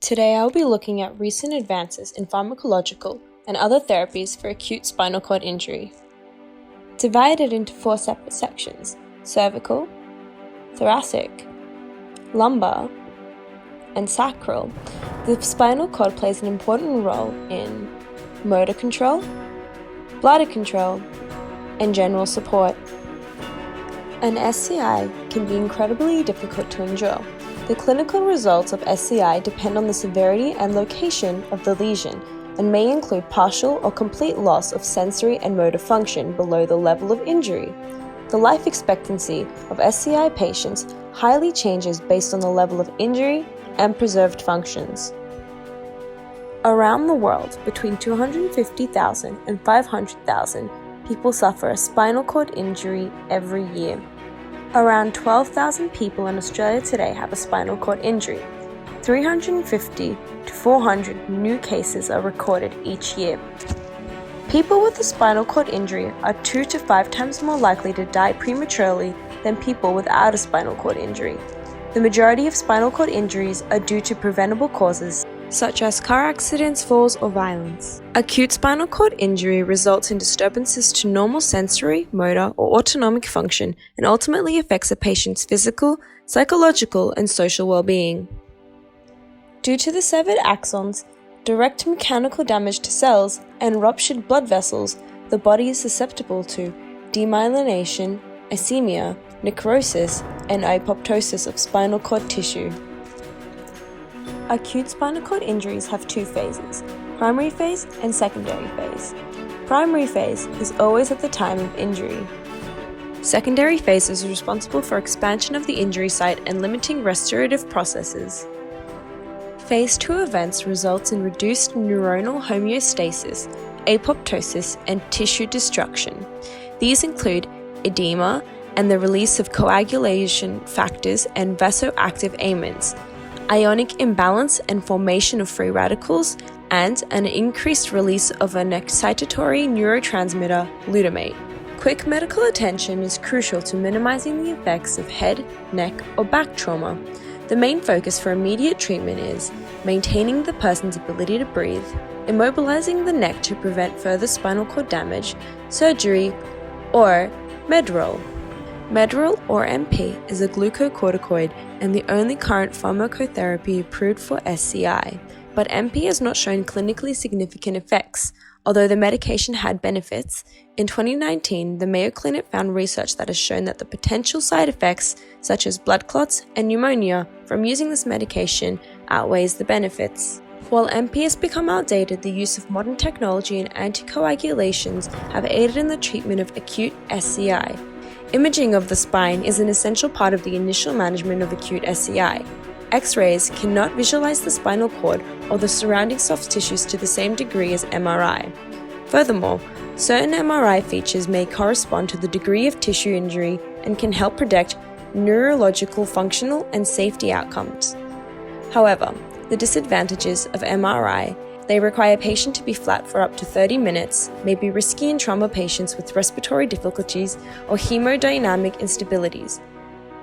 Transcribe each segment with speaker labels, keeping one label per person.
Speaker 1: Today I'll be looking at recent advances in pharmacological and other therapies for acute spinal cord injury. Divided into 4 separate sections: cervical, thoracic, lumbar, and sacral, the spinal cord plays an important role in motor control, bladder control, and general support. An SCI can be incredibly difficult to endure. The clinical results of SCI depend on the severity and location of the lesion and may include partial or complete loss of sensory and motor function below the level of injury. The life expectancy of SCI patients highly changes based on the level of injury and preserved functions. Around the world, between 250,000 and 500,000 people suffer a spinal cord injury every year. Around 12,000 people in Australia today have a spinal cord injury. 350 to 400 new cases are recorded each year. People with a spinal cord injury are 2 to 5 times more likely to die prematurely than people without a spinal cord injury. The majority of spinal cord injuries are due to preventable causes, such as car accidents, falls, or violence. Acute spinal cord injury results in disturbances to normal sensory, motor, or autonomic function and ultimately affects a patient's physical, psychological, and social well-being. Due to the severed axons, direct mechanical damage to cells, and ruptured blood vessels, the body is susceptible to demyelination, ischemia, necrosis, and apoptosis of spinal cord tissue. Acute spinal cord injuries have 2 phases: primary phase and secondary phase. Primary phase is always at the time of injury. Secondary phase is responsible for expansion of the injury site and limiting restorative processes. Phase 2 events results in reduced neuronal homeostasis, apoptosis, and tissue destruction. These include edema and the release of coagulation factors and vasoactive amines, ionic imbalance and formation of free radicals, and an increased release of an excitatory neurotransmitter, glutamate. Quick medical attention is crucial to minimizing the effects of head, neck, or back trauma. The main focus for immediate treatment is maintaining the person's ability to breathe, immobilizing the neck to prevent further spinal cord damage, surgery, or Medrol. Medrol, or MP, is a glucocorticoid and the only current pharmacotherapy approved for SCI, but MP has not shown clinically significant effects. Although the medication had benefits, in 2019 the Mayo Clinic found research that has shown that the potential side effects, such as blood clots and pneumonia, from using this medication outweighs the benefits. While MP has become outdated, the use of modern technology and anticoagulations have aided in the treatment of acute SCI. Imaging of the spine is an essential part of the initial management of acute SCI. X-rays cannot visualize the spinal cord or the surrounding soft tissues to the same degree as MRI. Furthermore, certain MRI features may correspond to the degree of tissue injury and can help predict neurological, functional, and safety outcomes. However, the disadvantages of MRI: they require a patient to be flat for up to 30 minutes, may be risky in trauma patients with respiratory difficulties or hemodynamic instabilities,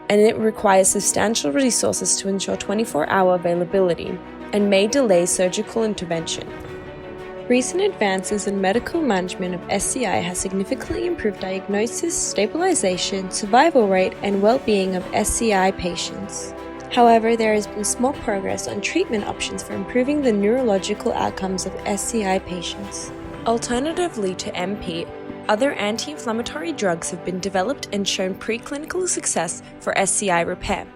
Speaker 1: and it requires substantial resources to ensure 24-hour availability, and may delay surgical intervention. Recent advances in medical management of SCI has significantly improved diagnosis, stabilization, survival rate, and well-being of SCI patients. However, there has been small progress on treatment options for improving the neurological outcomes of SCI patients. Alternatively to MP, other anti-inflammatory drugs have been developed and shown preclinical success for SCI repair.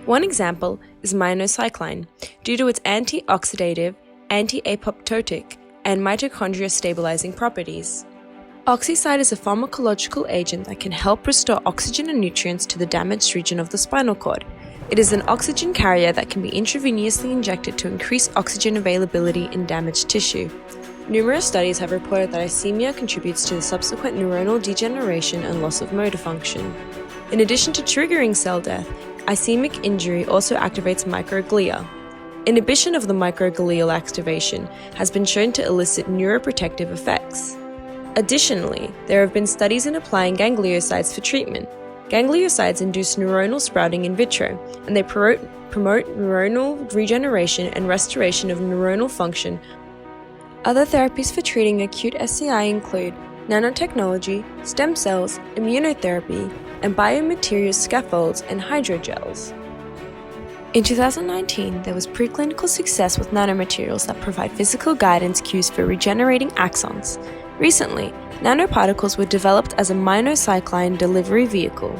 Speaker 1: One example is minocycline, due to its antioxidative, anti-apoptotic, and mitochondria stabilizing properties. Oxycide is a pharmacological agent that can help restore oxygen and nutrients to the damaged region of the spinal cord. It is an oxygen carrier that can be intravenously injected to increase oxygen availability in damaged tissue. Numerous studies have reported that ischemia contributes to the subsequent neuronal degeneration and loss of motor function. In addition to triggering cell death, ischemic injury also activates microglia. Inhibition of the microglial activation has been shown to elicit neuroprotective effects. Additionally, there have been studies in applying gangliosides for treatment. Gangliosides induce neuronal sprouting in vitro, and they promote neuronal regeneration and restoration of neuronal function. Other therapies for treating acute SCI include nanotechnology, stem cells, immunotherapy, and biomaterials scaffolds and hydrogels. In 2019, there was preclinical success with nanomaterials that provide physical guidance cues for regenerating axons. Recently, nanoparticles were developed as a minocycline delivery vehicle.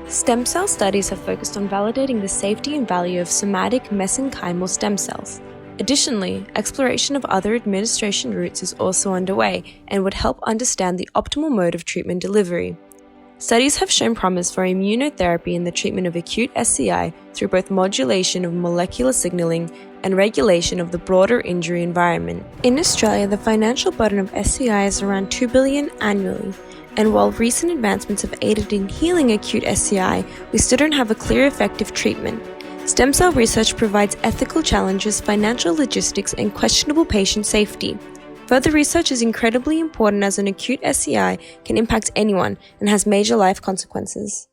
Speaker 1: Stem cell studies have focused on validating the safety and value of somatic mesenchymal stem cells. Additionally, exploration of other administration routes is also underway and would help understand the optimal mode of treatment delivery. Studies have shown promise for immunotherapy in the treatment of acute SCI through both modulation of molecular signaling and regulation of the broader injury environment. In Australia, the financial burden of SCI is around $2 billion annually, and while recent advancements have aided in healing acute SCI, we still don't have a clear effective treatment. Stem cell research provides ethical challenges, financial logistics, and questionable patient safety. Further research is incredibly important as an acute SCI can impact anyone and has major life consequences.